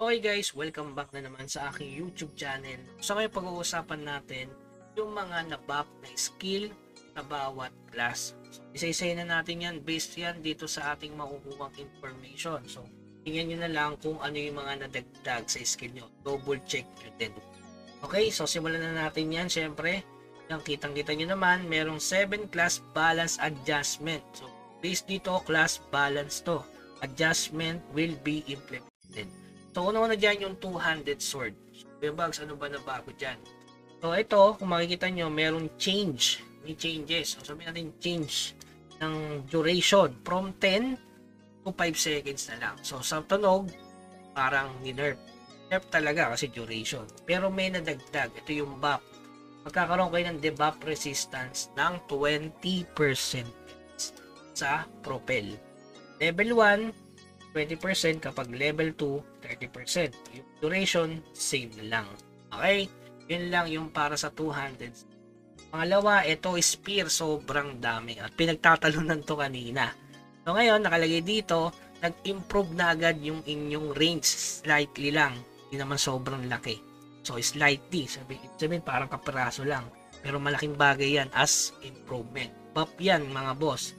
Okay guys, welcome back na naman sa aking YouTube channel. So ngayon pag-uusapan natin yung mga na-buff na skill sa bawat class. So isa-isayin na natin yan based yan dito sa ating makukuhang information. So tingnan nyo na lang kung ano yung mga nadagdag sa skill nyo. Double check nyo din. Okay, so simulan na natin yan. Siyempre, yung kitang-kita nyo naman, merong 7 class balance adjustment. So based dito, class balance to. Adjustment will be implemented. So, una-una dyan yung two-handed sword. So, yung bags, ano ba na bago dyan? So, ito, kung makikita nyo, merong change. May changes. So, sabihin natin change ng duration from 10 to 5 seconds na lang. So, sa tunog, parang ni-nerf. Nerf talaga kasi duration. Pero may nadagdag. Ito yung buff. Magkakaroon kayo ng debuff resistance ng 20% sa propel. Level 1, 20%, kapag level 2, 30%. Yung duration, same lang. Okay? Yun lang yung para sa 200. Pangalawa, ito spear, sobrang dami. At pinagtatalunan to kanina. So ngayon, nakalagay dito, nag-improve na agad yung inyong range. Slightly lang. Hindi naman sobrang laki. So slightly, sabihin parang kapiraso lang. Pero malaking bagay yan as improvement. Buff yan mga boss.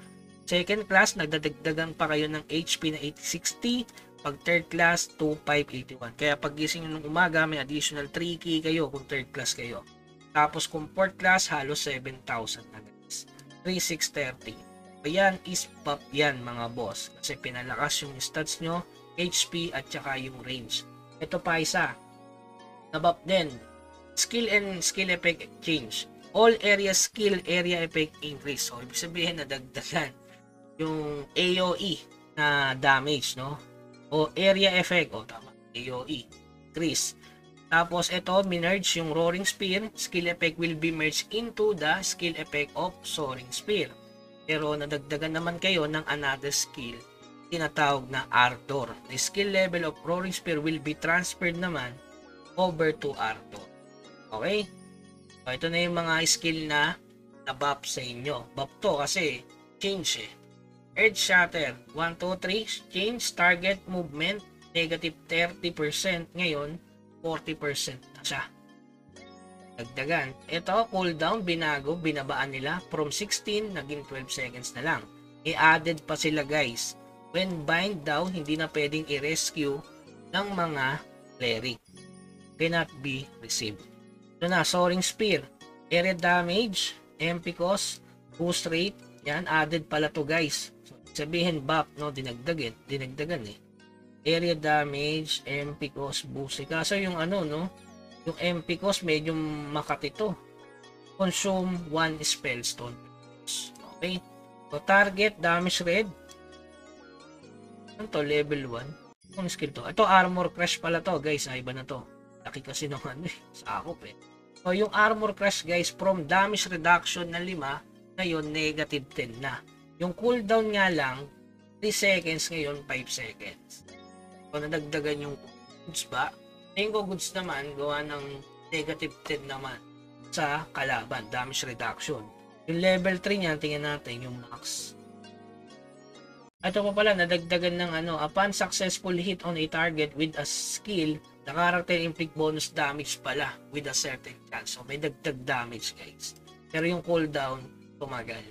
Second class, nagdadagdagan pa kayo ng HP na 8060. Pag third class, 2581. Kaya pag gising nyo ng umaga, may additional 3k kayo kung third class kayo. Tapos kung fourth class, halos 7,000 na guys. 3630. Ayan is buff yan mga boss. Kasi pinalakas yung stats nyo, HP at saka yung range. Ito pa isa. Na-buff din. Skill and skill effect change. All area skill area effect increase. So, ibig sabihin na dagdagan yung AOE na damage, no? O area effect, o tama, AOE, increase. Tapos ito, minerge yung roaring spear, skill effect will be merged into the skill effect of soaring spear. Pero nadagdagan naman kayo ng another skill, tinatawag na ardor. The skill level of roaring spear will be transferred naman over to ardor. Okay? So, ito na yung mga skill na buff sa inyo. Buff to kasi change eh. Edge Shatter, 1, 2, 3, change target movement, negative 30%, ngayon 40% na siya. Dagdagan. Ito, cooldown, binago, binabaan nila, from 16, naging 12 seconds na lang. I-added pa sila guys. When bind daw, hindi na pwedeng i-rescue ng mga cleric. Cannot be received. Ito na, Soaring Spear, area damage, MP cost, boost rate, yan, added pala to guys. Sabihin buff, no, dinagdagan eh. Area damage, MP cost, boost. Kaso yung ano, no, yung MP cost medyo makatito. Consume 1 spellstone. Okay. So target damage red. Ano to, level 1. Ang skill to. Ito armor crush pala to, guys. Iba na to. Laki kasi nung ano eh, sakop eh. So yung armor crush guys, from damage reduction na 5, ngayon negative 10 na. Yung cooldown nga lang, 3 seconds, ngayon 5 seconds. So, nadagdagan yung goods ba? Tingin ko goods naman, gawa ng negative 10 naman sa kalaban, damage reduction. Yung level 3 niyan, tingnan natin yung max. Ito pa pala, nadagdagan ng ano, upon successful hit on a target with a skill, the character inflict bonus damage pala with a certain chance. So, may dagdag damage guys. Pero yung cooldown, tumagal.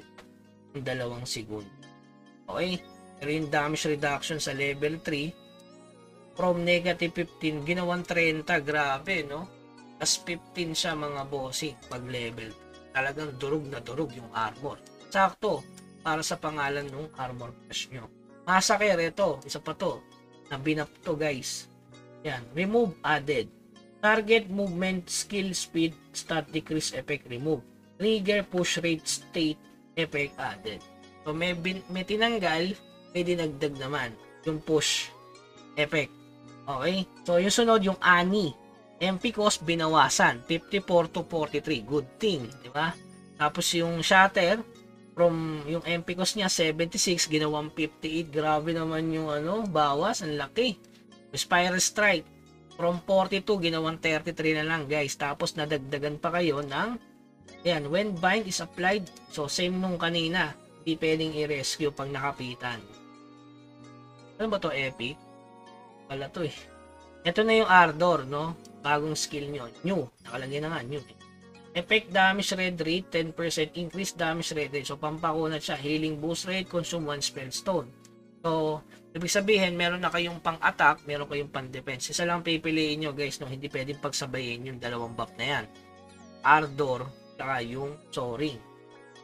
2 segundo. Okay? Pero yung damage reduction sa level 3 from negative 15 ginawang 30. Grabe, no? As 15 siya mga bossing pag level. Talagang durug na durug yung armor. Sakto para sa pangalan ng armor crush nyo. Massacre ito. Isa pa to. Na binap to guys. Yan. Remove added. Target movement skill speed stat decrease effect remove. Trigger push rate state effect added. So may tinanggal, may dinagdag naman yung push effect. Okay? So yung sunod yung ani. MP cost binawasan 54 to 43. Good thing, di ba? Tapos yung shatter from yung MP cost niya 76 ginawang 58. Grabe naman yung ano, bawas, ang laki. Spiral strike from 42 ginawang 33 na lang, guys. Tapos nadagdagan pa kayo ng yan, when bind is applied, so same nung kanina, hindi pwedeng i-rescue pag nakapitan. Ano ba to, epic? Wala to eh. Ito na yung Ardor, no? Bagong skill nyo. New. Nakalagay na nga, new. Effect damage red rate, 10% increase damage red rate. So, pampakunat siya. Healing boost rate, consume 1 spell stone. So, ibig sabihin, meron na kayong pang-attack, meron kayong pang-defense. Isa lang pipiliin nyo, guys, no? Hindi pwedeng pagsabayin yung dalawang buff na yan. Ardor, saka yung Soaring.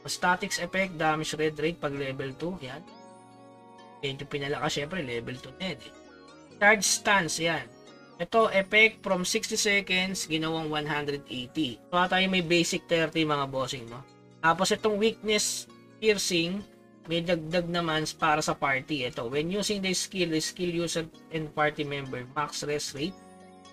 Statics effect, damage red rate pag level 2. Yan. Yan yung pinalakas, syempre, level 2 na yan. Charge stance, yan. Ito, effect from 60 seconds, ginawang 180. So, tayo may basic 30 mga bossing, no? Tapos, itong weakness piercing, may dagdag naman para sa party. Ito, when using the skill user and party member, max rest rate,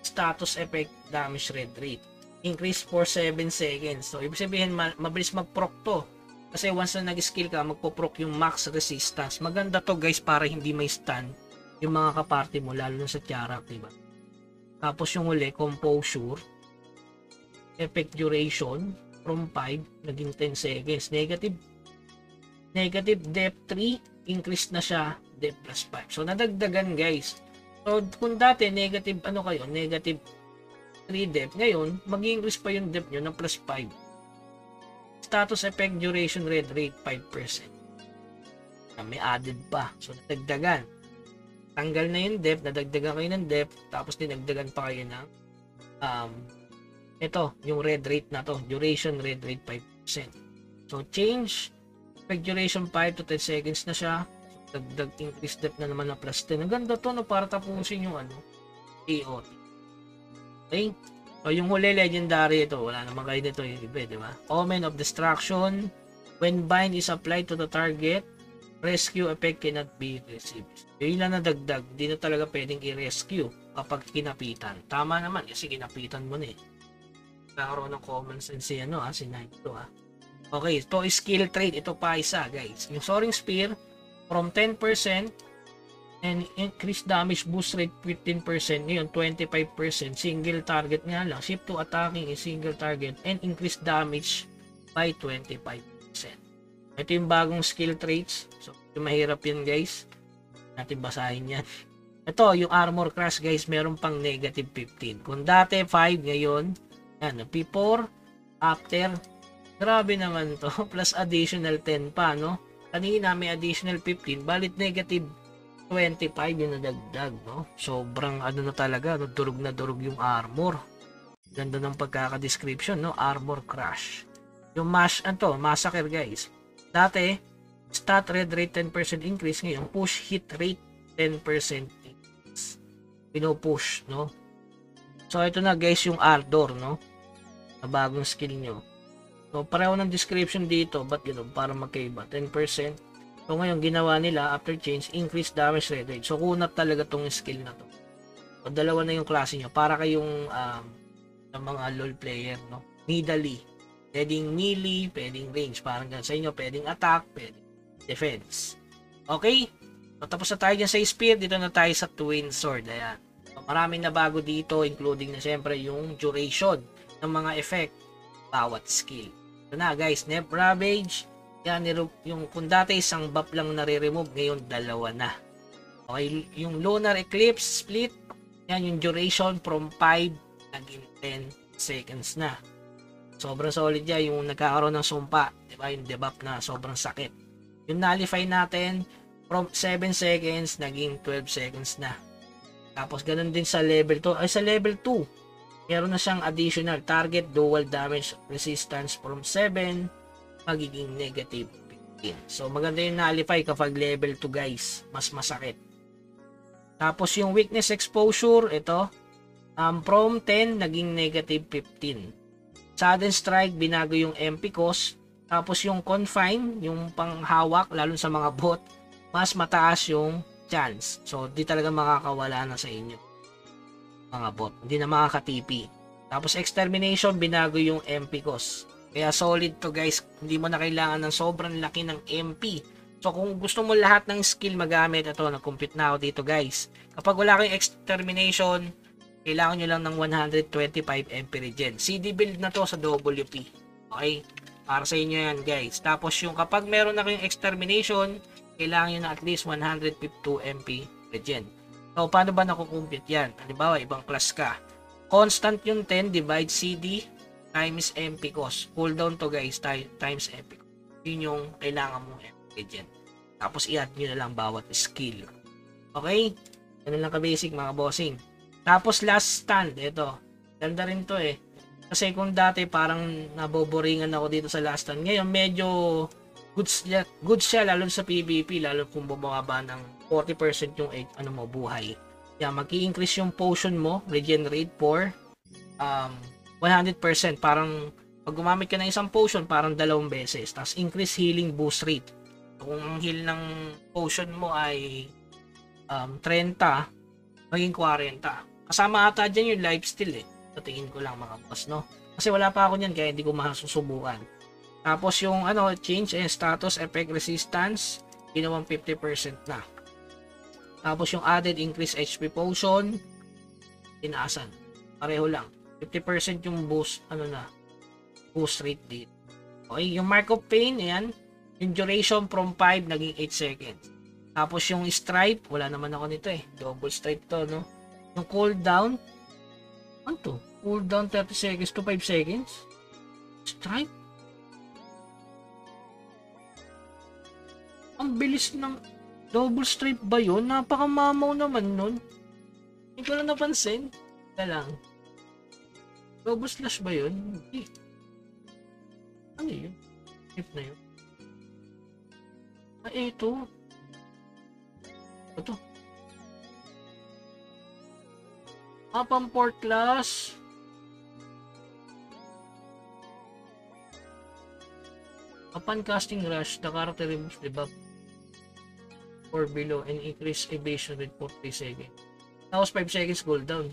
status effect, damage red rate. Increase for 7 seconds. So, ibig sabihin, mabilis mag-proc to. Kasi once na nag-skill ka, magpo-proc yung max resistance. Maganda to, guys, para hindi may stun yung mga kaparty mo, lalo na sa Tiarak, diba? Tapos yung huli, composure, effect duration, from 5, naging 10 seconds. Negative depth 3, increase na siya, depth plus 5. So, nadagdagan, guys. So, kung dati, negative 3 depth, ngayon, mag-increase pa yung depth nyo ng plus 5. Status effect duration red rate, 5%. May added pa. So, nadagdagan. Tanggal na yung depth, nadagdagan kayo ng depth, tapos dinagdagan pa kayo ng ito, yung red rate na to, duration red rate 5%. So, change, effect duration 5 to 10 seconds na siya. So, dagdag increase depth na naman na plus 10. Ang ganda to, no, para tapusin yung AOT. Okay? So, yung huli, legendary ito. Wala naman kayo nito yung iba, di ba? Omen of Destruction. When bind is applied to the target, rescue effect cannot be received. Yun lang na dagdag. Hindi na talaga pwedeng i-rescue kapag kinapitan. Tama naman kasi kinapitan mo na eh. Nakaroon ng common sense si si Naito Okay, ito is skill trait. Ito pa isa, guys. Yung Soaring Spear from 10% and increase damage boost rate 15%. Ngayon 25%. Single target nga lang. Shift to attacking is single target and increase damage by 25%. Ito yung bagong skill traits. So, yung mahirap yun, guys. Natin basahin yan. Ito, yung armor crash, guys, meron pang negative 15. Kung dati 5, ngayon, yan, P4, after, grabe naman to. Plus additional 10 pa, no? Kanina may additional 15, balit negative 25 yung nadagdag, no? Sobrang na talaga, no? Durog na durog yung armor. Ganda ng pagkaka-description, no? Armor crash. Yung massacre, guys. Dati, stat red rate 10% increase. Ngayon, push hit rate 10% increase. Pino-push, no? So, ito na, guys, yung Ardor, no? Na bagong skill nyo. So, pareho ng description dito. Ba't gano'n? Para magkaiba. 10%. So, ngayon, ginawa nila, after change, increase damage red rate. So, kunat talaga tong skill na to. So, dalawa na yung klase nyo. Para kayong ng mga LoL player, no? Middle. Pwedeng melee, pwedeng range. Parang ganun sa inyo, pwedeng attack, pwedeng defense. Okay? So, tapos na tayo dyan sa spear. Dito na tayo sa twin sword. Ayan. So, maraming na bago dito, including na syempre yung duration ng mga effect bawat skill. Ito na, guys. Nep Ravage. Yan, yung kung dati isang buff lang nare-remove, ngayon dalawa na. Okay? Yung Lunar Eclipse Split. Yan, yung duration from 5 naging 10 seconds na. Sobrang solid yan, yung nagkakaroon ng sumpa, diba? Yung debuff na sobrang sakit. Yung nullify natin, from 7 seconds, naging 12 seconds na. Tapos, ganun din sa level 2. Ay, sa level 2, meron na siyang additional target, dual damage resistance from 7, magiging negative 15. So, maganda yung nullify kapag level 2, guys. Mas masakit. Tapos, yung weakness exposure, ito, from 10, naging negative 15. Sudden Strike, binago yung MP cost. Tapos yung Confine, yung panghawak, lalo sa mga bot, mas mataas yung chance. So, di talaga makakawala na sa inyo. Mga bot. Hindi na makaka-TP. Tapos Extermination, binago yung MP cost. Kaya solid to, guys. Hindi mo na kailangan ng sobrang laki ng MP. So, kung gusto mo lahat ng skill magamit, ito, nag-compute na ako dito, guys. Kapag wala kayong Extermination, kailangan nyo lang ng 125 MP regen. CD build na to sa WP. Okay? Para sa inyo yan, guys. Tapos yung kapag meron na kayong Extermination, kailangan nyo na at least 152 MP regen. So, paano ba nakukumpute yan? Halimbawa, ibang class ka. Constant yung 10 divide CD times MP cost. Cooldown to guys, times MP cost. Yun yung kailangan mong ingredient. Tapos, i-add nyo na lang bawat skill. Okay? Ganun lang ka-basic mga bossing. Tapos, last stand. Ito. Ganda rin to eh. Kasi kung dati parang naboboringan ako dito sa last stand. Ngayon, medyo good siya lalo sa PvP. Lalo kung bumababa ng 40% yung buhay. Yan, mag-i-increase yung potion mo. Regenerate for 100%. Parang pag gumamit ka ng isang potion, parang 2 beses. Tapos, increase healing boost rate. Kung ang heal ng potion mo ay 30, maging 40. Kasama ata dyan yung lifesteal eh. Sa tingin ko lang mga boss, no? Kasi wala pa ako niyan kaya hindi ko masusubukan. Tapos yung change and status effect resistance, ginawang 50% na. Tapos yung added increase HP potion, tinaasan. Pareho lang. 50% yung boost, boost rate dito. Okay, yung mark of pain, ayan. Yung duration from 5 naging 8 seconds. Tapos yung stripe, wala naman ako nito eh. Double stripe to, no? Yung cooldown, ano to? Cooldown 30 seconds to 5 seconds? Stripe? Ang bilis ng double stripe ba yun? Napakamamaw naman nun. Hindi ko lang napansin. Ika lang. Double slash ba yun? Hindi. Ano yun? Stripe na yun. Ito. Ito. Pang 4 class. Upon casting rush, the character removes the buff or below and increase evasion rate for 3 seconds. Tapos 5 seconds cooldown.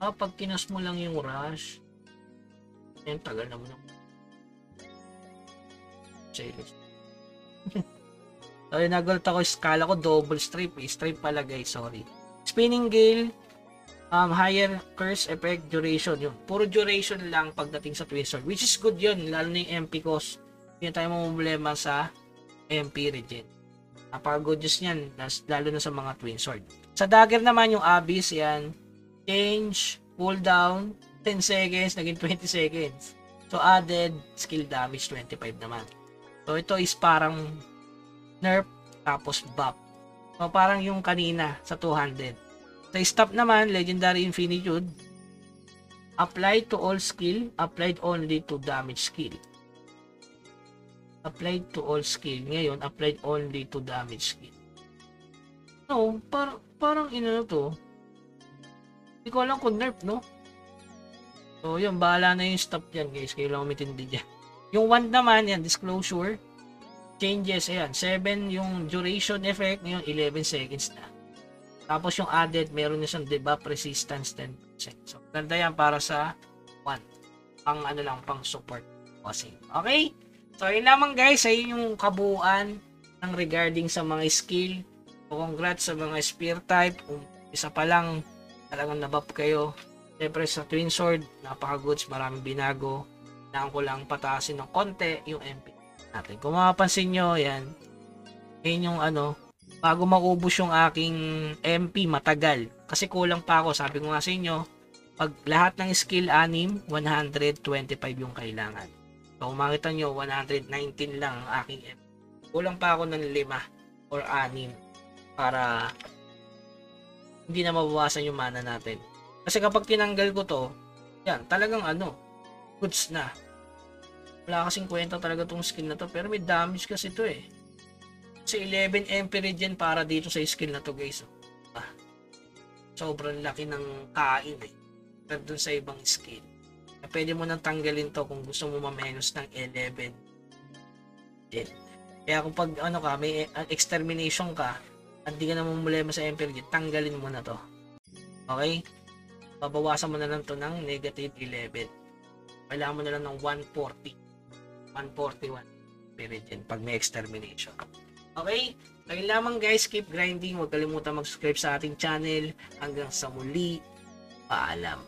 Pag kinas mo lang yung rush, yan, tagal naman ako. Seconds. So, nagulat ako, skala ko double stripe. Stripe pala guys, sorry. Spinning gale, higher curse effect duration. Yun. Puro duration lang pagdating sa Twin Sword. Which is good yun, lalo na yung MP cost. Hindi tayo problema sa MP regen. Napaka-good news yan, lalo na sa mga Twin Sword. Sa dagger naman yung Abyss, yan. Change, cooldown, 10 seconds, naging 20 seconds. So, added skill damage, 25 naman. So, ito is parang nerf, tapos buff. So, parang yung kanina sa 200. Sa stop naman, Legendary Infinitude, applied to all skill, applied only to damage skill. Applied to all skill. Ngayon, applied only to damage skill. No, parang to. Hindi ko alam kung nerf, no? So, yun, bahala na yung stop dyan, guys. Kayo lang umitindi dyan. Yung wand naman, yan, disclosure. Changes, ayan, 7 yung duration effect, ngayon 11 seconds na. Tapos yung added, meron na siyang debuff resistance 10%. So, ganda yan para sa 1. Pang support bossing. Okay? So, yun lamang guys, ayun yung kabuuan ng regarding sa mga skill. So, congrats sa mga spear type. Kung isa pa lang, talagang nabuff kayo. Siyempre sa Twin Sword, napaka-goods, maraming binago. Kailangan ko lang pataasin ng konti yung MP natin. Kung mapapansin nyo, yan. Yan yung bago maubos yung aking MP, matagal. Kasi kulang pa ako. Sabi ko nga sa inyo, pag lahat ng skill 6, 125 yung kailangan. So, kung makita nyo, 119 lang ang aking MP. Kulang pa ako ng 5 or 6 para hindi na mabawasan yung mana natin. Kasi kapag tinanggal ko to, yan, talagang goods na. Wala kasing kwenta talaga tong skill na to, pero may damage kasi to eh. Kasi 11 MP regen para dito sa skill na to guys. Sobrang laki ng kain eh. Pero dun sa ibang skill. Pwede mo nang tanggalin to kung gusto mo ma-menos ng 11. Kaya kung pag may extermination ka, at di ka na mamulema sa MP regen, tanggalin mo na to. Okay? Babawasan mo na lang to ng negative 11. Kailangan mo na lang ng 141 regen pag may extermination. Okay? Ngayon lamang guys, keep grinding. Huwag kalimutan mag-subscribe sa ating channel. Hanggang sa muli, paalam.